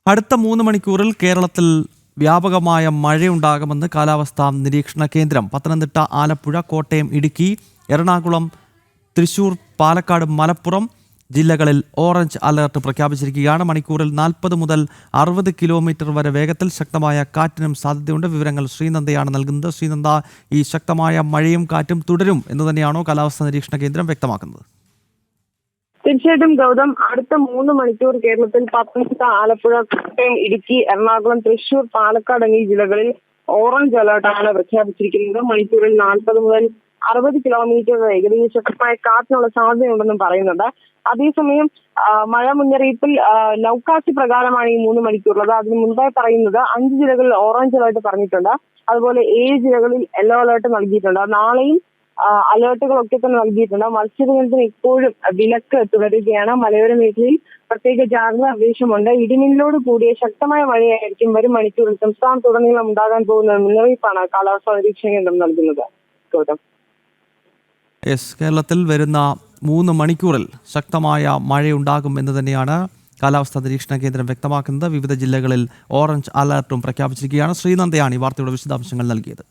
അടുത്ത 3 മണിക്കൂറിൽ കേരളത്തിൽ വ്യാപകമായ മഴയുണ്ടാകുമെന്ന് കാലാവസ്ഥാ നിരീക്ഷണ കേന്ദ്രം. പത്തനംതിട്ട, ആലപ്പുഴ, കോട്ടയം, ഇടുക്കി, എറണാകുളം, തൃശൂർ, പാലക്കാട്, മലപ്പുറം ജില്ലകളിൽ ഓറഞ്ച് അലർട്ട് പ്രഖ്യാപിച്ചിരിക്കുകയാണ്. മണിക്കൂറിൽ 40 മുതൽ 60 കിലോമീറ്റർ വരെ വേഗത്തിൽ ശക്തമായ കാറ്റിനും സാധ്യതയുണ്ട്. വിവരങ്ങൾ ശ്രീനന്ദയാണ് നൽകുന്നത്. ശ്രീനന്ദ, ഈ ശക്തമായ മഴയും കാറ്റും തുടരും എന്ന് തന്നെയാണോ കാലാവസ്ഥാ നിരീക്ഷണ കേന്ദ്രം വ്യക്തമാക്കുന്നത്? തീർച്ചയായിട്ടും ഗൗതം, അടുത്ത 3 മണിക്കൂർ കേരളത്തിൽ പത്തനംതിട്ട, ആലപ്പുഴ, കോട്ടയം, ഇടുക്കി, എറണാകുളം, തൃശൂർ, പാലക്കാട് എന്നീ ജില്ലകളിൽ ഓറഞ്ച് അലർട്ടാണ് പ്രഖ്യാപിച്ചിരിക്കുന്നത്. മണിക്കൂറിൽ 40 മുതൽ 60 കിലോമീറ്റർ വേഗതയിൽ ശക്തമായ കാറ്റിനുള്ള സാധ്യതയുണ്ടെന്നും പറയുന്നുണ്ട്. അതേസമയം മഴ മുന്നറിയിപ്പിൽ നൗകാശി പ്രകാരമാണ് ഈ 3 മണിക്കൂറുള്ളത്. അതിന് മുൻപായി പറയുന്നത് 5 ജില്ലകളിൽ ഓറഞ്ച് അലർട്ട് പറഞ്ഞിട്ടുണ്ട്. അതുപോലെ 7 ജില്ലകളിൽ യെല്ലോ അലർട്ട് നൽകിയിട്ടുണ്ട്. നാളെയും അലേർട്ടുകളൊക്കെ തന്നെ നൽകിയിട്ടുണ്ട്. മത്സ്യബന്ധനത്തിന് ഇപ്പോഴും വിലക്ക് തുടരുകയാണ്. മലയോര മേഖലയിൽ പ്രത്യേക ജാഗ്രതാ നിർദ്ദേശമുണ്ട്. ഇടിമിന്നലോട് കൂടിയ ശക്തമായ മഴയായിരിക്കും വരും മണിക്കൂറിൽ സംസ്ഥാനത്തുടനീളം ഉണ്ടാകാൻ പോകുന്ന മുന്നറിയിപ്പാണ് കാലാവസ്ഥാ നിരീക്ഷണ കേന്ദ്രം നൽകുന്നത്. കേരളത്തിൽ വരുന്ന 3 മണിക്കൂറിൽ ശക്തമായ മഴയുണ്ടാകും എന്ന് തന്നെയാണ് കാലാവസ്ഥാ നിരീക്ഷണ കേന്ദ്രം വ്യക്തമാക്കുന്നത്. വിവിധ ജില്ലകളിൽ ഓറഞ്ച് അലർട്ടും പ്രഖ്യാപിച്ചിരിക്കുകയാണ്. ശ്രീനന്ദയാണ് ഈ വാർത്തയുടെ വിശദാംശങ്ങൾ നൽകിയത്.